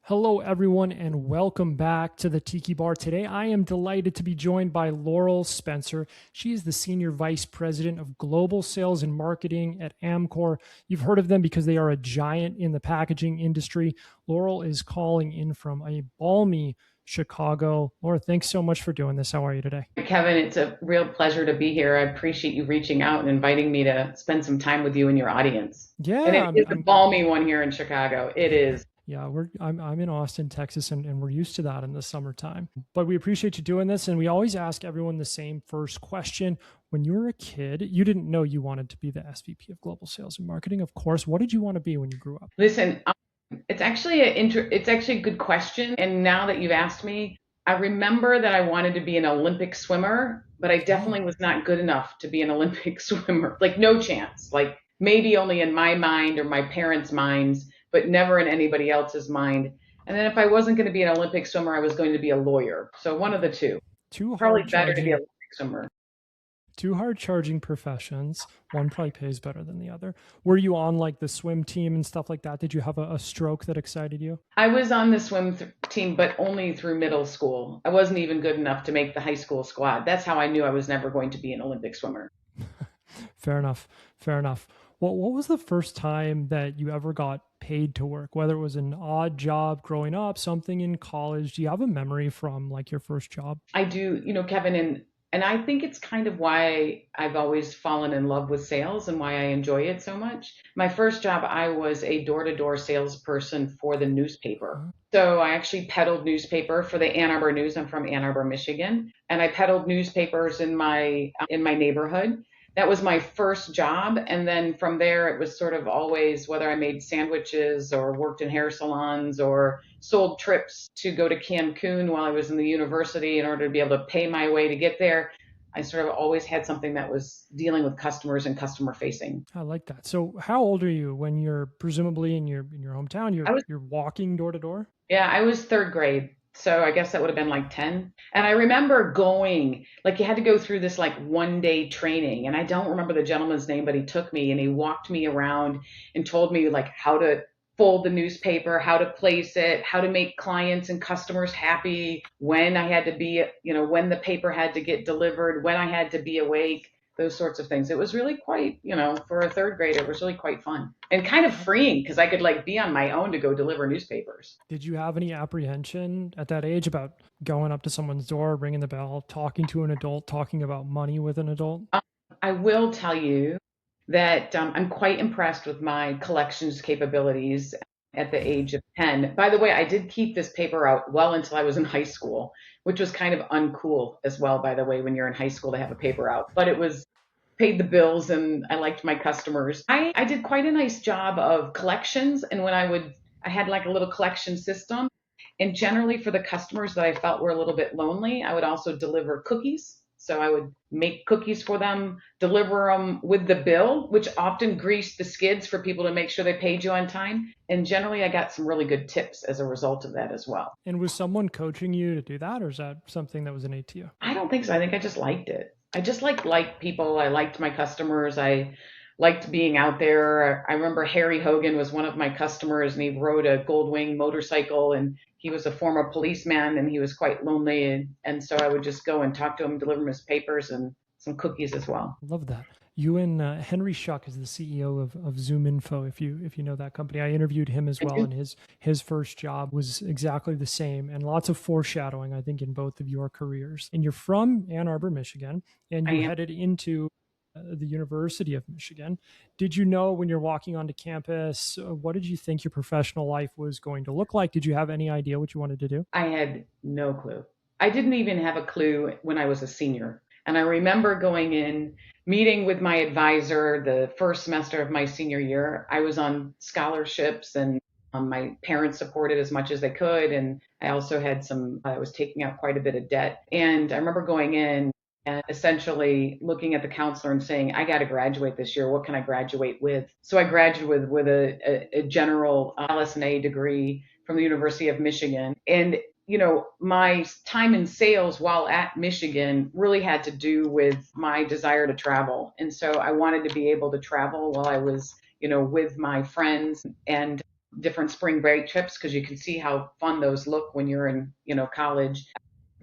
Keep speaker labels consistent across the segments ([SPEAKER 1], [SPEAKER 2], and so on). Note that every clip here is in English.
[SPEAKER 1] Hello, everyone, and welcome back to the Tiki Bar. Today, I am delighted to be joined by Laurel Spencer. She is the Senior Vice President of Global Sales and Marketing at Amcor. You've heard of them because they are a giant in the packaging industry. Laurel is calling in from a balmy Chicago. Laura, thanks so much for doing this. How are you today?
[SPEAKER 2] Kevin, it's a real pleasure to be here. I appreciate you reaching out and inviting me to spend some time with you and your audience. And
[SPEAKER 1] Yeah,
[SPEAKER 2] it is a balmy one here in Chicago. It is.
[SPEAKER 1] Yeah, I'm in Austin, Texas, and we're used to that in the summertime. But we appreciate you doing this, and we always ask everyone the same first question. When you were a kid, you didn't know you wanted to be the SVP of Global Sales and Marketing, of course. What did you want to be when you grew up?
[SPEAKER 2] Listen, it's actually a good question. And now that you've asked me, I remember that I wanted to be an Olympic swimmer, but I
[SPEAKER 1] Oh,
[SPEAKER 2] definitely was not good enough to be an Olympic swimmer. Like no chance. Like maybe only in my mind or my parents' minds, but never in anybody else's mind. And then if I wasn't going to be an Olympic swimmer, I was going to be a lawyer. So one of the two.
[SPEAKER 1] two
[SPEAKER 2] Probably
[SPEAKER 1] hard
[SPEAKER 2] better to be an
[SPEAKER 1] charging,
[SPEAKER 2] Olympic swimmer.
[SPEAKER 1] two hard charging professions. One probably pays better than the other. Were you on like the swim team and stuff like that? Did you have a stroke that excited you?
[SPEAKER 2] I was on the team, but only through middle school. I wasn't even good enough to make the high school squad. That's how I knew I was never going to be an Olympic swimmer.
[SPEAKER 1] Fair enough. Fair enough. What was the first time that you ever got paid to work? Whether it was an odd job growing up, something in college. Do you have a memory from like your first job?
[SPEAKER 2] I do, Kevin, and I think it's kind of why I've always fallen in love with sales and why I enjoy it so much. My first job, I was a door-to-door salesperson for the newspaper.
[SPEAKER 1] Huh?
[SPEAKER 2] So I actually peddled newspaper for the Ann Arbor News. I'm from Ann Arbor, Michigan, and I peddled newspapers in my neighborhood. That was my first job, and then from there it was sort of always whether I made sandwiches or worked in hair salons or sold trips to go to Cancun while I was in the university in order to be able to pay my way to get there. I sort of always had something that was dealing with customers and customer facing.
[SPEAKER 1] I like that. So how old are you when you're presumably in your hometown?
[SPEAKER 2] I was
[SPEAKER 1] You're walking door to door?
[SPEAKER 2] Yeah, I was third grade. So I guess that would have been like 10. And I remember going, like you had to go through this like 1 day training. And I don't remember the gentleman's name, but he took me and he walked me around and told me like how to fold the newspaper, how to place it, how to make clients and customers happy, when I had to be, when the paper had to get delivered, when I had to be awake, those sorts of things. It was really quite, for a third grader, it was really quite fun and kind of freeing because I could like be on my own to go deliver newspapers.
[SPEAKER 1] Did you have any apprehension at that age about going up to someone's door, ringing the bell, talking to an adult, talking about money with an adult?
[SPEAKER 2] Um, I will tell you that I'm quite impressed with my collections capabilities at the age of 10. By the way, I did keep this paper out well until I was in high school, which was kind of uncool as well, by the way, when you're in high school to have a paper out. But it was paid the bills and I liked my customers. I did quite a nice job of collections. And I had like a little collection system. And generally for the customers that I felt were a little bit lonely, I would also deliver cookies. So I would make cookies for them, deliver them with the bill, which often greased the skids for people to make sure they paid you on time. And generally, I got some really good tips as a result of that as well.
[SPEAKER 1] And was someone coaching you to do that, or is that something that was innate to you?
[SPEAKER 2] I don't think so. I think I just liked it. I just liked people. I liked my customers. I liked being out there. I remember Harry Hogan was one of my customers, and he rode a Goldwing motorcycle, and he was a former policeman, and he was quite lonely, and so I would just go and talk to him, deliver him his papers and some cookies as well.
[SPEAKER 1] Love that. You and Henry Schuck is the CEO of Zoom Info. If you know that company, I interviewed him as
[SPEAKER 2] I
[SPEAKER 1] well,
[SPEAKER 2] do.
[SPEAKER 1] and his first job was exactly the same, and lots of foreshadowing, I think, in both of your careers. And you're from Ann Arbor, Michigan, and
[SPEAKER 2] I
[SPEAKER 1] you
[SPEAKER 2] am.
[SPEAKER 1] headed into the University of Michigan. Did you know when you're walking onto campus, what did you think your professional life was going to look like? Did you have any idea what you wanted to do?
[SPEAKER 2] I had no clue. I didn't even have a clue when I was a senior. And I remember going in, meeting with my advisor the first semester of my senior year. I was on scholarships and my parents supported as much as they could. And I also I was taking out quite a bit of debt. And I remember going in and essentially looking at the counselor and saying, I got to graduate this year. What can I graduate with? So I graduated with a general LS&A degree from the University of Michigan. And my time in sales while at Michigan really had to do with my desire to travel. And so I wanted to be able to travel while I was, with my friends. And different spring break trips because you can see how fun those look when you're in, college.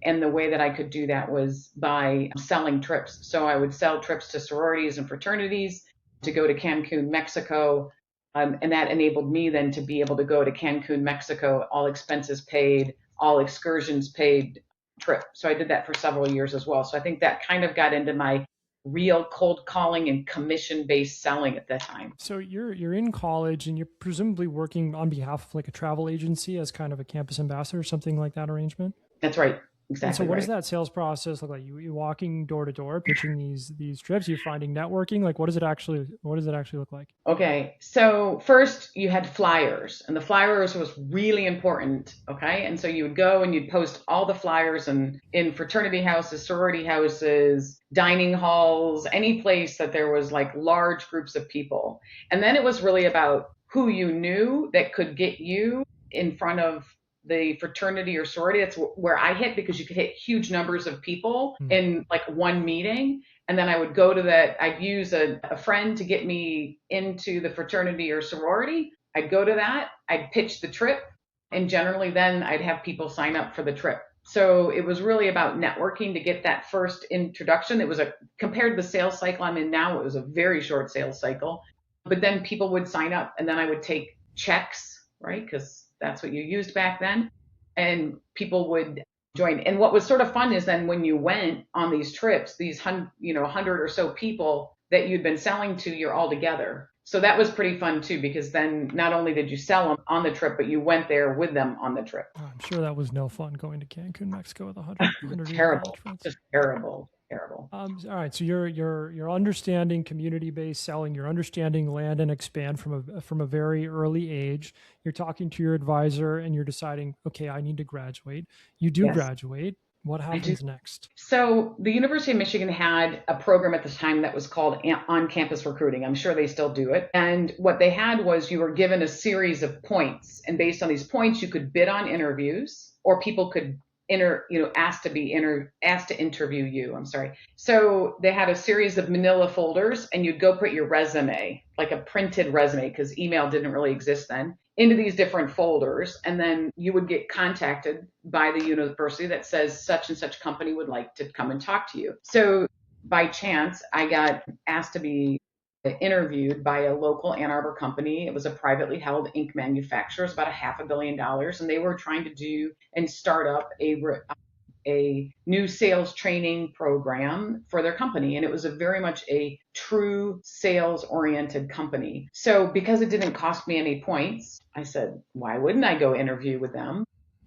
[SPEAKER 2] And the way that I could do that was by selling trips. So I would sell trips to sororities and fraternities to go to Cancun, Mexico. And that enabled me then to be able to go to Cancun, Mexico, all expenses paid, all excursions paid trip. So I did that for several years as well. So I think that kind of got into my real cold calling and commission based selling at that time.
[SPEAKER 1] So you're in college and you're presumably working on behalf of like a travel agency as kind of a campus ambassador or something like that arrangement.
[SPEAKER 2] That's right.
[SPEAKER 1] And so
[SPEAKER 2] Exactly
[SPEAKER 1] what does
[SPEAKER 2] right.
[SPEAKER 1] that sales process look like? You walking door to door, pitching these trips, you finding networking? Like what does it actually look like?
[SPEAKER 2] Okay, so first you had flyers, and the flyers was really important. Okay, and so you would go and you'd post all the flyers and in fraternity houses, sorority houses, dining halls, any place that there was like large groups of people. And then it was really about who you knew that could get you in front of the fraternity or sorority. That's where I hit because you could hit huge numbers of people
[SPEAKER 1] Hmm.
[SPEAKER 2] in like one meeting. And then I would go to that, I'd use a friend to get me into the fraternity or sorority. I'd go to that, I'd pitch the trip, and generally then I'd have people sign up for the trip. So it was really about networking to get that first introduction. It was compared to the sales cycle I'm in now, it was a very short sales cycle. But then people would sign up, and then I would take checks, right? Because that's what you used back then. And people would join. And what was sort of fun is then when you went on these trips, these 100 or so people that you'd been selling to, you're all together. So that was pretty fun too, because then not only did you sell them on the trip, but you went there with them on the trip.
[SPEAKER 1] Oh, I'm sure that was no fun going to Cancun, Mexico with 100 of your
[SPEAKER 2] Terrible,
[SPEAKER 1] college friends.
[SPEAKER 2] just terrible, terrible.
[SPEAKER 1] All right, so you're understanding community based selling. You're understanding land and expand from a very early age. You're talking to your advisor, and you're deciding, okay, I need to graduate. You do
[SPEAKER 2] Yes,
[SPEAKER 1] graduate. What
[SPEAKER 2] I do.
[SPEAKER 1] happens next?
[SPEAKER 2] So the University of Michigan had a program at the time that was called on-campus recruiting. I'm sure they still do it. And what they had was you were given a series of points, and based on these points, you could bid on interviews, or people could asked to interview you. I'm sorry. So they had a series of manila folders, and you'd go put your resume, like a printed resume, because email didn't really exist then, into these different folders, and then you would get contacted by the university that says such and such company would like to come and talk to you. So by chance, I got asked to be interviewed by a local Ann Arbor company. It was a privately held ink manufacturer. It was about $500 million, and they were trying to do and start up a new sales training program for their company. And it was a very much a true sales oriented company. So because it didn't cost me any points, I said, why wouldn't I go interview with them?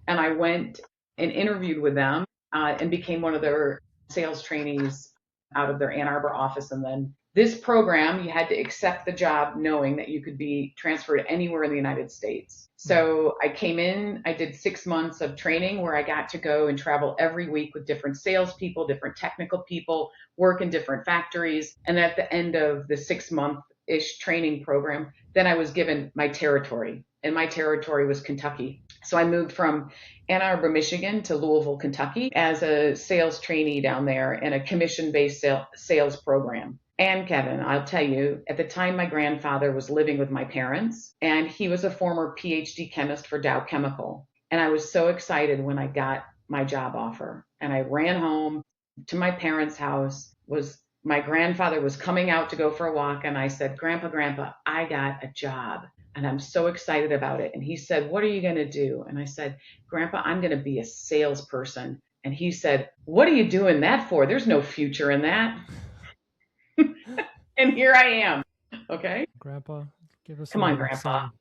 [SPEAKER 2] And I went and interviewed with them and became one of their sales trainees out of their Ann Arbor office. And then this program, you had to accept the job knowing that you could be transferred anywhere in the United States.
[SPEAKER 1] Hmm.
[SPEAKER 2] So I came in, I did 6 months of training where I got to go and travel every week with different salespeople, different technical people, work in different factories. And at the end of the 6 month-ish training program, then I was given my territory. And my territory was Kentucky. So I moved from Ann Arbor, Michigan to Louisville, Kentucky as a sales trainee down there in a commission based sales program. And Kevin, I'll tell you, at the time, my grandfather was living with my parents, and he was a former PhD chemist for Dow Chemical. And I was so excited when I got my job offer. And I ran home to my parents' house. Was my grandfather was coming out to go for a walk, and I said, Grandpa, I got a job. And I'm so excited about it. And he said, what are you going to do? And I said, Grandpa, I'm going to be a salesperson. And he said, what are you doing that for? There's no future in that. And here I am. Okay.
[SPEAKER 1] Grandpa, give us a
[SPEAKER 2] Come on,
[SPEAKER 1] little
[SPEAKER 2] Grandpa.
[SPEAKER 1] something.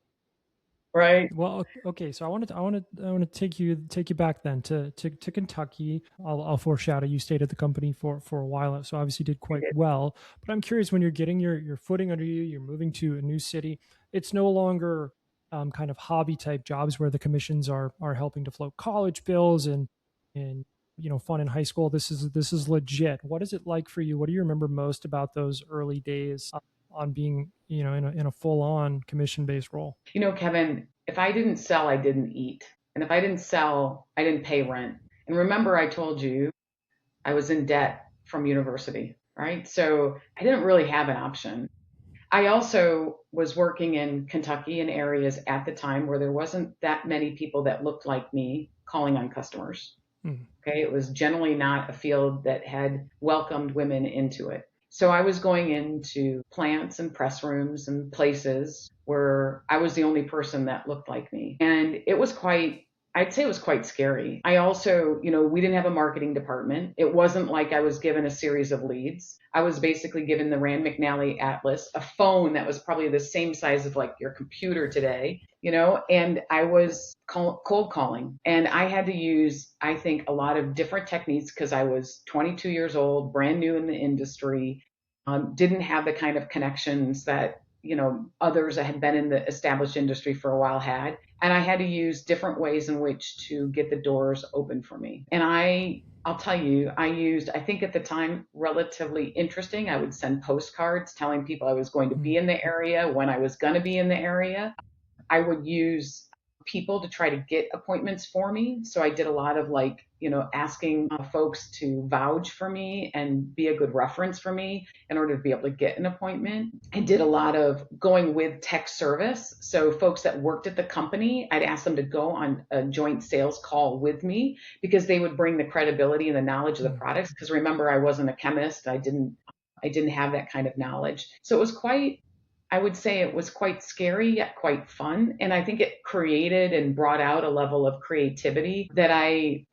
[SPEAKER 2] Right.
[SPEAKER 1] Well, okay. So I want to take you back then to Kentucky. I'll foreshadow. You stayed at the company for a while, so obviously did
[SPEAKER 2] I
[SPEAKER 1] quite
[SPEAKER 2] did.
[SPEAKER 1] well. But I'm curious, when you're getting your footing under you, you're moving to a new city. It's no longer kind of hobby type jobs where the commissions are helping to float college bills and fun in high school. This is legit. What is it like for you? What do you remember most about those early days on being in a full on commission based role?
[SPEAKER 2] Kevin, if I didn't sell, I didn't eat. And if I didn't sell, I didn't pay rent. And remember, I told you I was in debt from university, right? So I didn't really have an option. I also was working in Kentucky in areas at the time where there wasn't that many people that looked like me calling on customers.
[SPEAKER 1] Mm.
[SPEAKER 2] Okay. It was generally not a field that had welcomed women into it. So I was going into plants and press rooms and places where I was the only person that looked like me. And it was quite, I'd say it was quite scary. I also, we didn't have a marketing department. It wasn't like I was given a series of leads. I was basically given the Rand McNally Atlas, a phone that was probably the same size of like your computer today, and I was cold calling. And I had to use, I think, a lot of different techniques because I was 22 years old, brand new in the industry, didn't have the kind of connections that, others that had been in the established industry for a while had. And I had to use different ways in which to get the doors open for me. And I'll tell you, I used, I think at the time, relatively interesting. I would send postcards telling people I was going to be
[SPEAKER 1] Mm.
[SPEAKER 2] in the area, when I was going to be in the area. I would use people to try to get appointments for me. So I did a lot of like, asking folks to vouch for me and be a good reference for me in order to be able to get an appointment. I did a lot of going with tech service. So folks that worked at the company, I'd ask them to go on a joint sales call with me because they would bring the credibility and the knowledge of the
[SPEAKER 1] Mm.
[SPEAKER 2] products. Because remember, I wasn't a chemist. I didn't have that kind of knowledge. So it was quite, I would say it was quite scary yet quite fun. And I think it created and brought out a level of creativity that I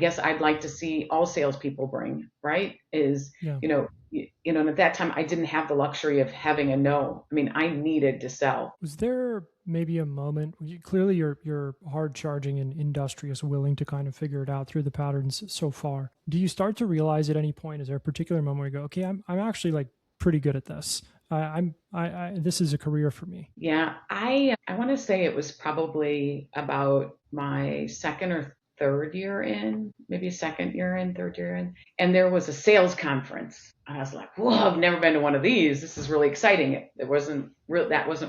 [SPEAKER 2] guess I'd like to see all salespeople bring, right?
[SPEAKER 1] Yeah.
[SPEAKER 2] And at that time I didn't have the luxury of having a no. I mean, I needed to sell.
[SPEAKER 1] Was there maybe a moment? Clearly, you're hard charging and industrious, willing to kind of figure it out through the patterns so far. Do you start to realize at any point? Is there a particular moment where you go, okay, I'm actually like pretty good at this. This is a career for me.
[SPEAKER 2] Yeah, I want to say it was probably about my second or third year in, maybe second year in, third year in, and there was a sales conference. And I was like, "Whoa, I've never been to one of these. This is really exciting." That wasn't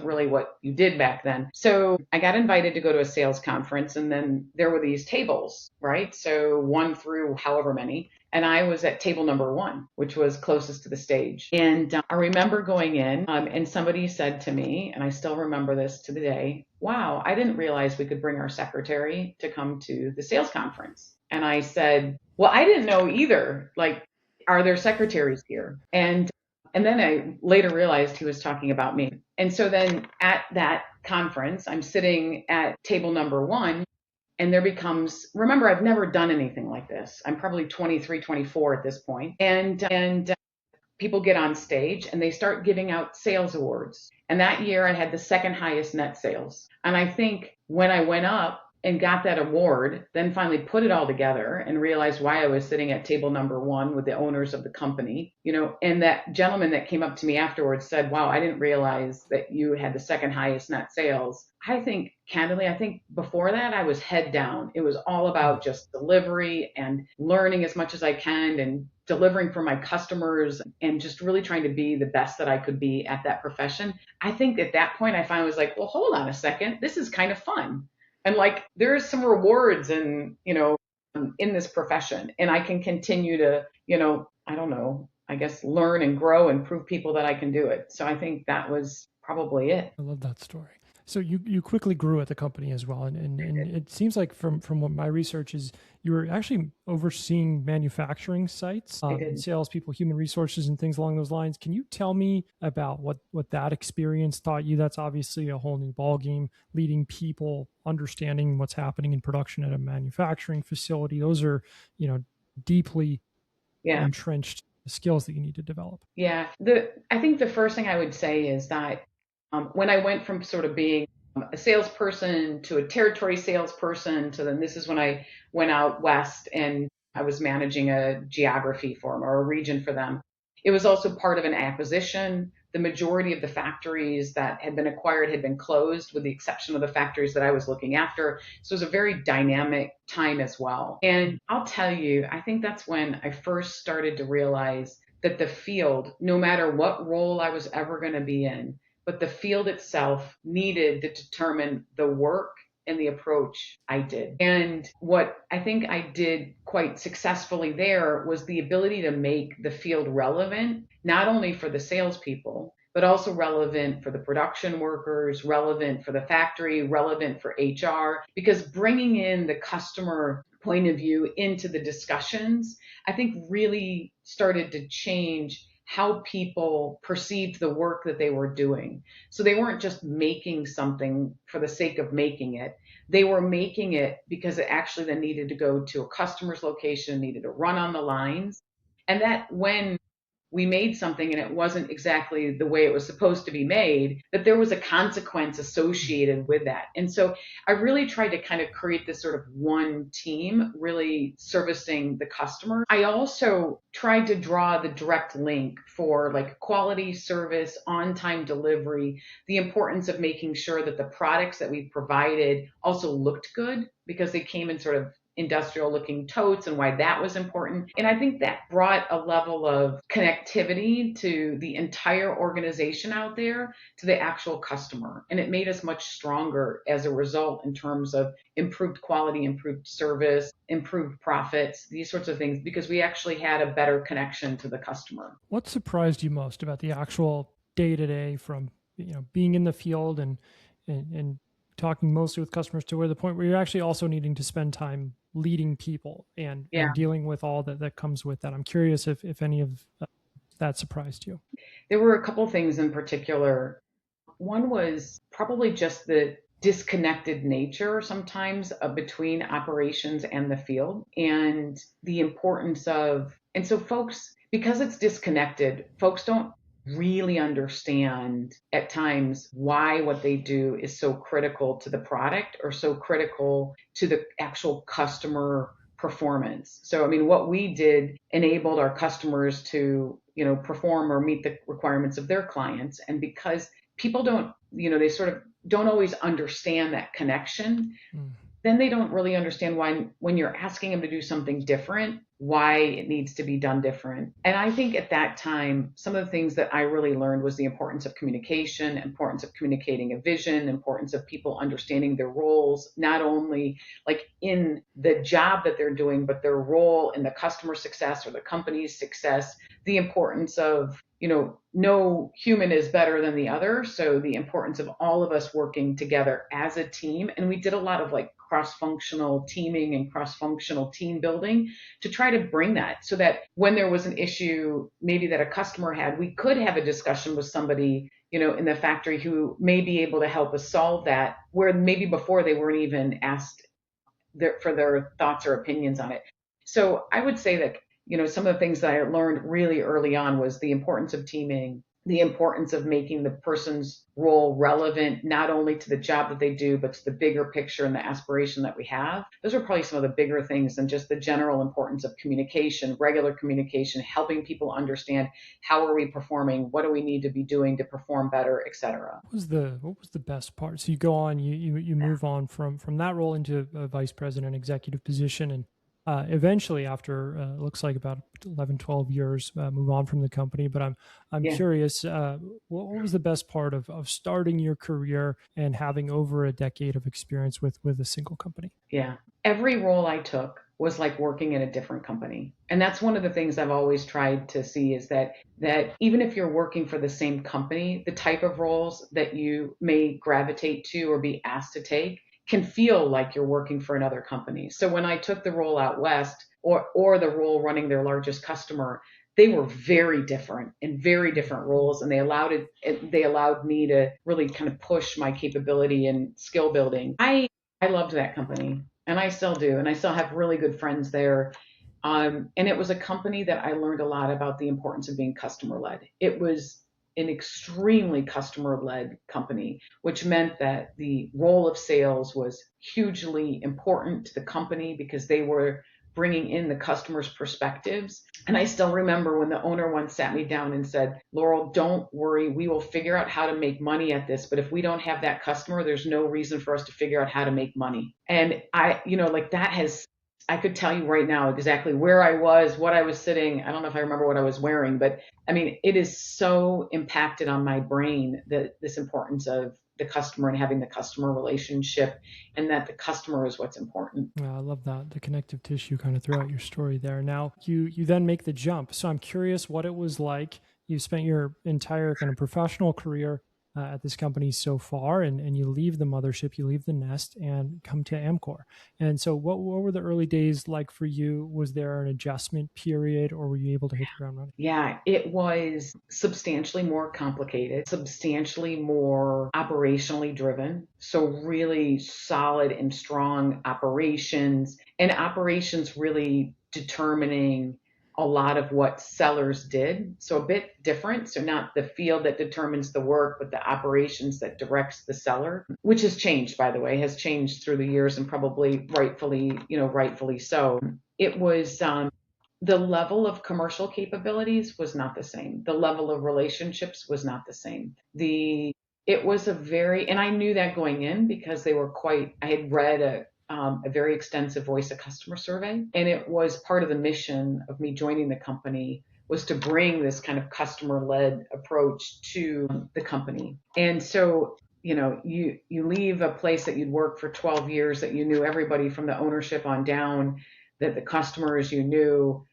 [SPEAKER 2] really what you did back then. So I got invited to go to a sales conference, and then there were these tables, right? So one through however many. And I was at table number one, which was closest to the stage. And I remember going in, and somebody said to me, and I still remember this to the day, "Wow, I didn't realize we could bring our secretary to come to the sales conference." And I said, "Well, I didn't know either. Like, are there secretaries here?" And then I later realized he was talking about me. And so then at that conference, I'm sitting at table number one, and there becomes, remember, I've never done anything like this. I'm probably 23, 24 at this point. And people get on stage and they start giving out sales awards. And that year I had the second highest net sales. And I think when I went up and got that award, then finally put it all together and realized why I was sitting at table number one with the owners of the company, and that gentleman that came up to me afterwards said, "Wow, I didn't realize that you had the second highest net sales." I think, candidly, I think before that I was head down. It was all
[SPEAKER 1] Mm.
[SPEAKER 2] about just delivery and learning as much as I can and delivering for my customers and just really trying to be the best that I could be at that profession. I think at that point I finally was like, well, hold on a second. This is kind of fun. And like there's some rewards in this profession. And I can continue to, I don't know, I guess learn and grow and prove people that I can do it. So I think that was probably it.
[SPEAKER 1] I love that story. So you quickly grew at the company as well, and it seems like from what my research is, you were actually overseeing manufacturing sites,
[SPEAKER 2] I did.
[SPEAKER 1] salespeople, human resources, and things along those lines. Can you tell me about what that experience taught you? That's obviously a whole new ballgame. Leading people, understanding what's happening in production at a manufacturing facility. Those are deeply
[SPEAKER 2] Yeah.
[SPEAKER 1] entrenched skills that you need to develop.
[SPEAKER 2] Yeah. I think the first thing I would say is that when I went from sort of being a salesperson to a territory salesperson to then this is when I went out west and I was managing a geography for them or a region for them. It was also part of an acquisition. The majority of the factories that had been acquired had been closed, with the exception of the factories that I was looking after. So it was a very dynamic time as well. And I'll tell you, I think that's when I first started to realize that the field, no matter what role I was ever going to be in, but the field itself needed to determine the work and the approach I did. And what I think I did quite successfully there was the ability to make the field relevant, not only for the salespeople, but also relevant for the production workers, relevant for the factory, relevant for HR, because bringing in the customer point of view into the discussions, I think really started to change how people perceived the work that they were doing. So they weren't just making something for the sake of making it. They were making it because it actually then needed to go to a customer's location, needed to run on the lines. And that when we made something and it wasn't exactly the way it was supposed to be made, that there was a consequence associated with that. And so I really tried to kind of create this sort of one team, really servicing the customer. I also tried to draw the direct link for like quality service, on time delivery, the importance of making sure that the products that we provided also looked good because they came in sort of industrial looking totes and why that was important. And I think that brought a level of connectivity to the entire organization out there, to the actual customer. And it made us much stronger as a result in terms of improved quality, improved service, improved profits, these sorts of things, because we actually had a better connection to the customer.
[SPEAKER 1] What surprised you most about the actual day to day from being in the field and talking mostly with customers to where the point where you're actually also needing to spend time leading people
[SPEAKER 2] Yeah.
[SPEAKER 1] and dealing with all that comes with that? I'm curious if any of that surprised you.
[SPEAKER 2] There were a couple things in particular. One was probably just the disconnected nature sometimes between operations and the field, and the importance of, and so folks, because it's disconnected, folks don't really understand at times why what they do is so critical to the product or so critical to the actual customer performance. So, I mean, what we did enabled our customers to, perform or meet the requirements of their clients. And because people don't, they sort of don't always understand that connection,
[SPEAKER 1] Mm.
[SPEAKER 2] then they don't really understand why, when you're asking them to do something different, why it needs to be done different. And I think at that time, some of the things that I really learned was the importance of communication, importance of communicating a vision, importance of people understanding their roles, not only like in the job that they're doing, but their role in the customer success or the company's success, the importance of, no human is better than the other. So the importance of all of us working together as a team. And we did a lot of like cross-functional teaming and cross-functional team building to try to bring that so that when there was an issue maybe that a customer had, we could have a discussion with somebody, in the factory who may be able to help us solve that, where maybe before they weren't even asked for their thoughts or opinions on it. So I would say that, some of the things that I learned really early on was the importance of teaming, the importance of making the person's role relevant, not only to the job that they do, but to the bigger picture and the aspiration that we have. Those are probably some of the bigger things than just the general importance of communication, regular communication, helping people understand how are we performing, what do we need to be doing to perform better, et cetera.
[SPEAKER 1] What was the best part? So you go on, you move on from that role into a vice president executive position, and eventually, after looks like about 11, 12 years, move on from the company. But I'm
[SPEAKER 2] Yeah.
[SPEAKER 1] curious, what was the best part of starting your career and having over a decade of experience with a single company?
[SPEAKER 2] Yeah. Every role I took was like working in a different company. And that's one of the things I've always tried to see is that even if you're working for the same company, the type of roles that you may gravitate to or be asked to take can feel like you're working for another company. So when I took the role out west or the role running their largest customer, they were very different in very different roles, and they allowed me to really kind of push my capability and skill building. I loved that company, and I still do, and I still have really good friends there. And it was a company that I learned a lot about the importance of being customer led. It was an extremely customer led company, which meant that the role of sales was hugely important to the company because they were bringing in the customer's perspectives. And I still remember when the owner once sat me down and said, Laurel, don't worry, we will figure out how to make money at this. But if we don't have that customer, there's no reason for us to figure out how to make money. And like that has, I could tell you right now exactly where I was, what I was sitting. I don't know if I remember what I was wearing, but I mean, it is so impacted on my brain that this importance of the customer and having the customer relationship, and that the customer is what's important.
[SPEAKER 1] I love that, the connective tissue kind of throughout your story there. Now you then make the jump. So I'm curious what it was like you've spent your entire kind of professional career at this company so far, and you leave the mothership, you leave the nest, and come to Amcor. And so, what were the early days like for you? Was there an adjustment period, or were you able to hit the ground running?
[SPEAKER 2] Yeah, it was substantially more complicated, substantially more operationally driven. So, really solid and strong operations, and operations really determining a lot of what sellers did. So, a bit different. So, not the field that determines the work, but the operations that directs the seller, which has changed, by the way, has changed through the years and probably rightfully so. It was the level of commercial capabilities was not the same. The level of relationships was not the same. It was a very, and I knew that going in because they were quite, I had read a very extensive voice of customer survey, and it was part of the mission of me joining the company was to bring this kind of customer led approach to the company. And so, you leave a place that you'd worked for 12 years, that you knew everybody from the ownership on down, that the customers you knew,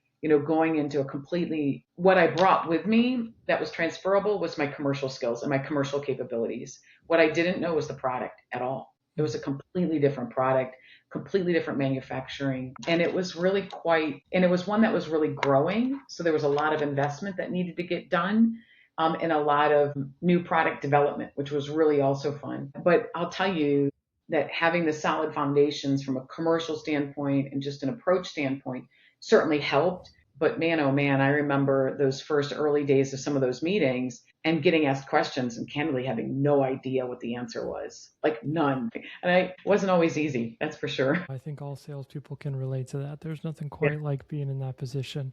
[SPEAKER 2] going into a completely, what I brought with me that was transferable was my commercial skills and my commercial capabilities. What I didn't know was the product at all. It was a completely different product, completely different manufacturing. And it was really and it was one that was really growing. So there was a lot of investment that needed to get done. And a lot of new product development, which was really also fun. But I'll tell you that having the solid foundations from a commercial standpoint and just an approach standpoint certainly helped. But man, oh man, I remember those first early days of some of those meetings and getting asked questions and candidly having no idea what the answer was, like none. And it wasn't always easy, that's for sure.
[SPEAKER 1] I think all salespeople can relate to that. There's nothing
[SPEAKER 2] Yeah.
[SPEAKER 1] quite like being in that position.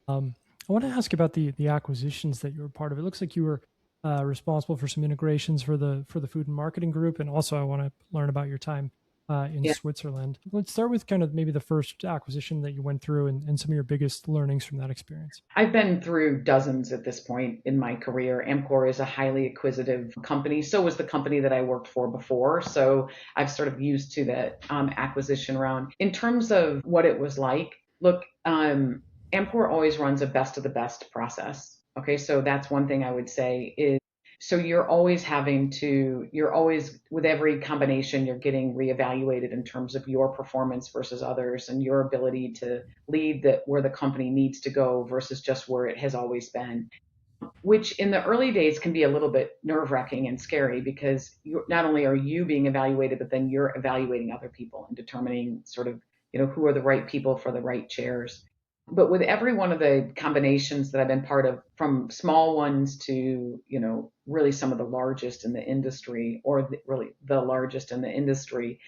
[SPEAKER 1] I want to ask about the acquisitions that you were part of. It looks like you were responsible for some integrations for the food and marketing group, and also I want to learn about your time in
[SPEAKER 2] Yeah.
[SPEAKER 1] Switzerland. Let's start with kind of maybe the first acquisition that you went through, and some of your biggest learnings from that experience.
[SPEAKER 2] I've been through dozens at this point in my career. Amcor is a highly acquisitive company. So was the company that I worked for before. So I've sort of used to that acquisition round. In terms of what it was like, look, Amcor always runs a best of the best process. Okay, so that's one thing I would say is so you're always, with every combination, you're getting reevaluated in terms of your performance versus others and your ability to lead where the company needs to go versus just where it has always been, which in the early days can be a little bit nerve wracking and scary because not only are you being evaluated, but then you're evaluating other people and determining sort of, who are the right people for the right chairs. But with every one of the combinations that I've been part of, from small ones to, really some of the largest in the industry, or really the largest in the industry,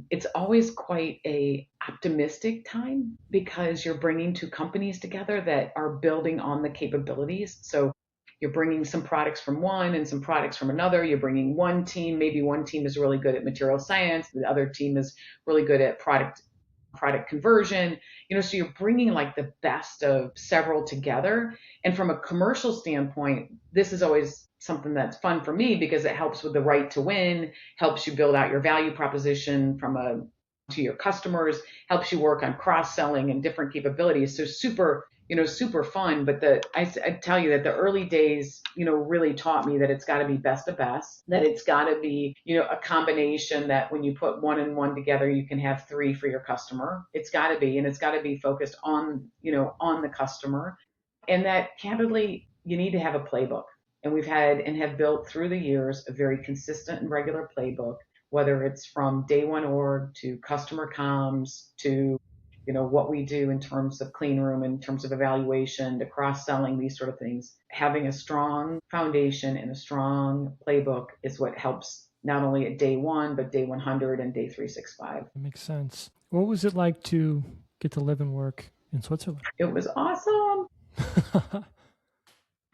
[SPEAKER 2] it's always quite a optimistic time because you're bringing two companies together that are building on the capabilities. So you're bringing some products from one and some products from another. You're bringing one team, maybe one team is really good at material science, the other team is really good at product conversion, so you're bringing like the best of several together. And from a commercial standpoint, this is always something that's fun for me because it helps with the right to win, helps you build out your value proposition to your customers, helps you work on cross selling and different capabilities. So super fun. But I tell you that the early days, really taught me that it's got to be best of best, that it's got to be, a combination that when you put one and one together, you can have three for your customer. It's got to be, and it's got to be focused on, on the customer. And that candidly, you need to have a playbook. And we've had and have built through the years a very consistent and regular playbook, whether it's from day one org to customer comms to what we do in terms of clean room, in terms of evaluation, to cross selling, these sort of things. Having a strong foundation and a strong playbook is what helps not only at day one, but day 100 and day 365.
[SPEAKER 1] That makes sense. What was it like to get to live and work in Switzerland?
[SPEAKER 2] It was awesome.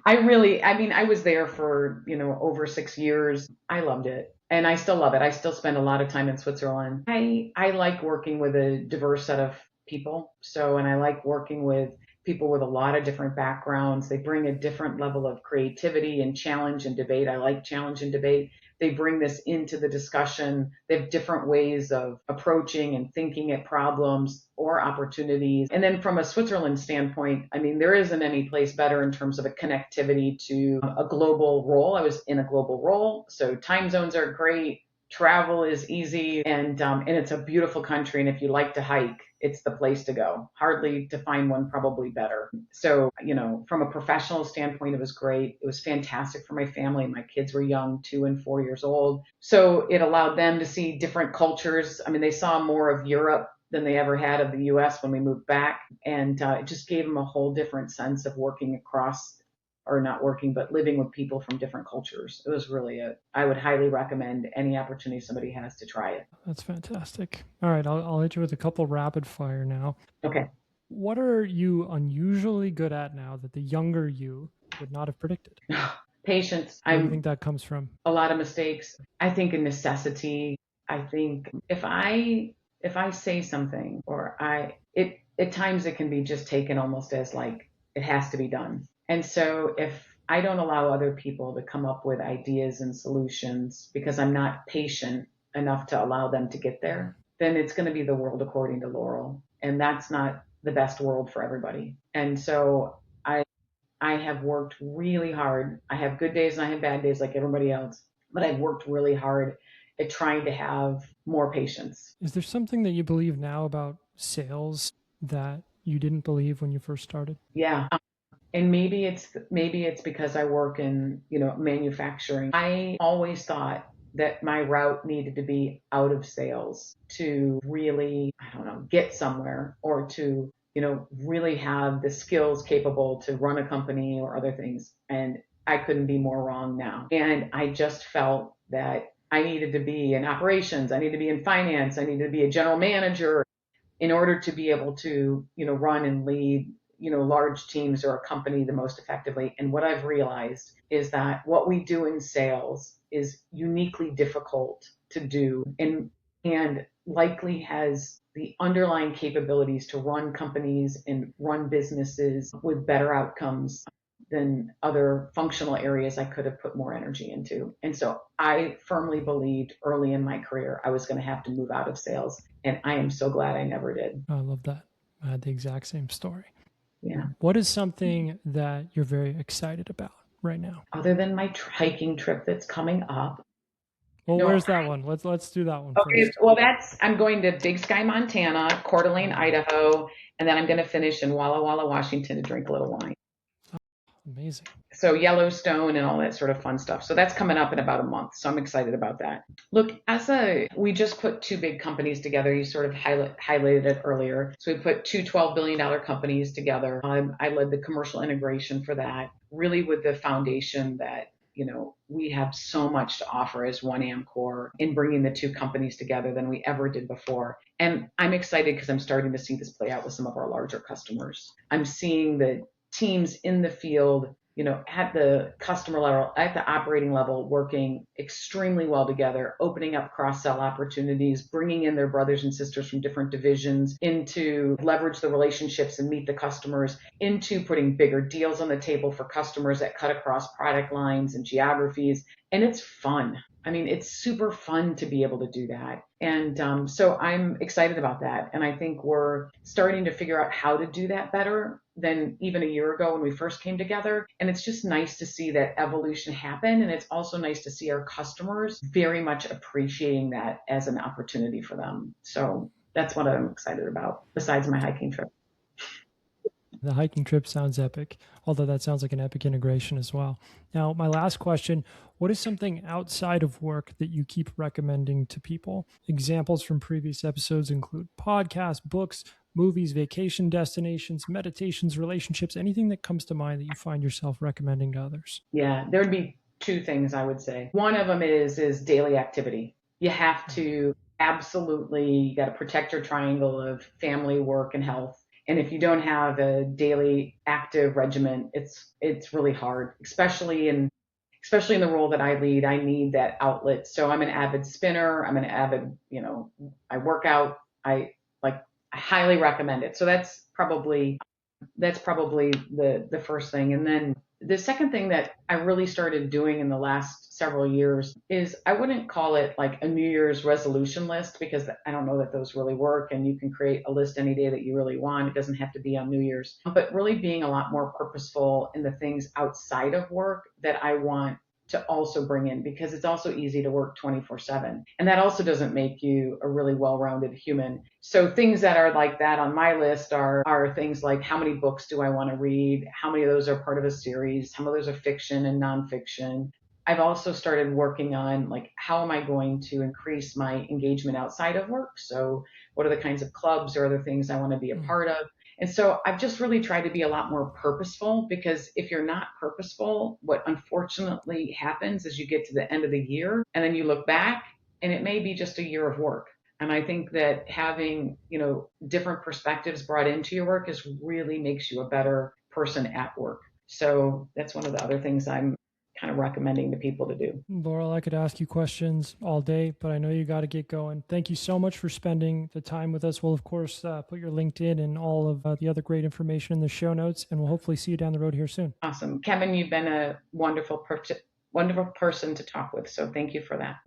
[SPEAKER 2] I was there for, over 6 years. I loved it. And I still love it. I still spend a lot of time in Switzerland. I like working with a diverse set of people. And I like working with people with a lot of different backgrounds. They bring a different level of creativity and challenge and debate. I like challenge and debate. they bring this into the discussion. They have different ways of approaching and thinking at problems or opportunities. And then from a Switzerland standpoint, I mean, there isn't any place better in terms of a connectivity to a global role. I was in a global role, so time zones are great. Travel is easy, and it's a beautiful country. And if you like to hike, it's the place to go. Hardly to find one probably better. So, from a professional standpoint, it was great. It was fantastic for my family. My kids were young, 2 and 4 years old. So it allowed them to see different cultures. I mean, they saw more of Europe than they ever had of the US when we moved back. And it just gave them a whole different sense of working across, or not working, but living with people from different cultures. It was really I would highly recommend any opportunity somebody has to try it.
[SPEAKER 1] That's fantastic. All right, I'll hit you with a couple rapid fire now.
[SPEAKER 2] Okay.
[SPEAKER 1] What are you unusually good at now that the younger you would not have predicted?
[SPEAKER 2] Patience.
[SPEAKER 1] Where do you think that comes from?
[SPEAKER 2] A lot of mistakes. I think a necessity. I think if I say something, or at times it can be just taken almost as like it has to be done. And so if I don't allow other people to come up with ideas and solutions because I'm not patient enough to allow them to get there, then it's going to be the world according to Laurel. And that's not the best world for everybody. And so I have worked really hard. I have good days and I have bad days like everybody else, but I've worked really hard at trying to have more patience.
[SPEAKER 1] Is there something that you believe now about sales that you didn't believe when you first started?
[SPEAKER 2] Yeah. And maybe it's because I work in, manufacturing. I always thought that my route needed to be out of sales to really, I don't know, get somewhere, or to, really have the skills capable to run a company or other things. And I couldn't be more wrong now. And I just felt that I needed to be in operations. I needed to be in finance. I needed to be a general manager in order to be able to, run and lead, large teams or a company the most effectively. And what I've realized is that what we do in sales is uniquely difficult to do, and likely has the underlying capabilities to run companies and run businesses with better outcomes than other functional areas I could have put more energy into. And so I firmly believed early in my career I was going to have to move out of sales. And I am so glad I never did.
[SPEAKER 1] I love that. I had the exact same story.
[SPEAKER 2] Yeah.
[SPEAKER 1] What is something that you're very excited about right now?
[SPEAKER 2] Other than my hiking trip that's coming up.
[SPEAKER 1] Well, where's that one? Let's do that one
[SPEAKER 2] Okay,
[SPEAKER 1] first.
[SPEAKER 2] well, I'm going to Big Sky, Montana, Coeur d'Alene, Idaho, and then I'm going to finish in Walla Walla, Washington to drink a little wine.
[SPEAKER 1] Amazing.
[SPEAKER 2] So Yellowstone and all that sort of fun stuff. So that's coming up in about a month. So I'm excited about that. Look, we just put two big companies together. You sort of highlighted it earlier. So we put two $12 billion companies together. I led the commercial integration for that, really with the foundation that, we have so much to offer as one Amcor in bringing the two companies together than we ever did before. And I'm excited because I'm starting to see this play out with some of our larger customers. I'm seeing the teams in the field, at the customer level, at the operating level, working extremely well together, opening up cross-sell opportunities, bringing in their brothers and sisters from different divisions into leverage the relationships and meet the customers, into putting bigger deals on the table for customers that cut across product lines and geographies. And it's fun. I mean, it's super fun to be able to do that. And so I'm excited about that. And I think we're starting to figure out how to do that better than even a year ago when we first came together. And it's just nice to see that evolution happen. And it's also nice to see our customers very much appreciating that as an opportunity for them. So that's what I'm excited about, besides my hiking trip.
[SPEAKER 1] The hiking trip sounds epic, although that sounds like an epic integration as well. Now, my last question, what is something outside of work that you keep recommending to people? Examples from previous episodes include podcasts, books, movies, vacation destinations, meditations, relationships, anything that comes to mind that you find yourself recommending to others.
[SPEAKER 2] Yeah, there would be two things I would say. One of them is daily activity. You have to you got to protect your triangle of family, work, and health. And if you don't have a daily active regimen, it's really hard, especially in the role that I lead. I need that outlet. So I'm an avid spinner. I'm an avid, I work out. I highly recommend it. So that's probably the first thing. And then The second thing that I really started doing in the last several years is I wouldn't call it like a New Year's resolution list because I don't know that those really work. And you can create a list any day that you really want. It doesn't have to be on New Year's, but really being a lot more purposeful in the things outside of work that I want to also bring in because it's also easy to work 24/7. And that also doesn't make you a really well-rounded human. So things that are like that on my list are things like how many books do I want to read? How many of those are part of a series? How many of those are fiction and nonfiction? I've also started working on like how am I going to increase my engagement outside of work? So what are the kinds of clubs or other things I want to be a
[SPEAKER 1] Mm.
[SPEAKER 2] part of? And so I've just really tried to be a lot more purposeful because if you're not purposeful, what unfortunately happens is you get to the end of the year and then you look back and it may be just a year of work. And I think that having, different perspectives brought into your work is really makes you a better person at work. So that's one of the other things I'm kind of recommending to people to do.
[SPEAKER 1] Laurel, I could ask you questions all day, but I know you got to get going. Thank you so much for spending the time with us. We'll, of course, put your LinkedIn and all of the other great information in the show notes, and we'll hopefully see you down the road here soon.
[SPEAKER 2] Awesome. Kevin, you've been a wonderful person to talk with. So thank you for that.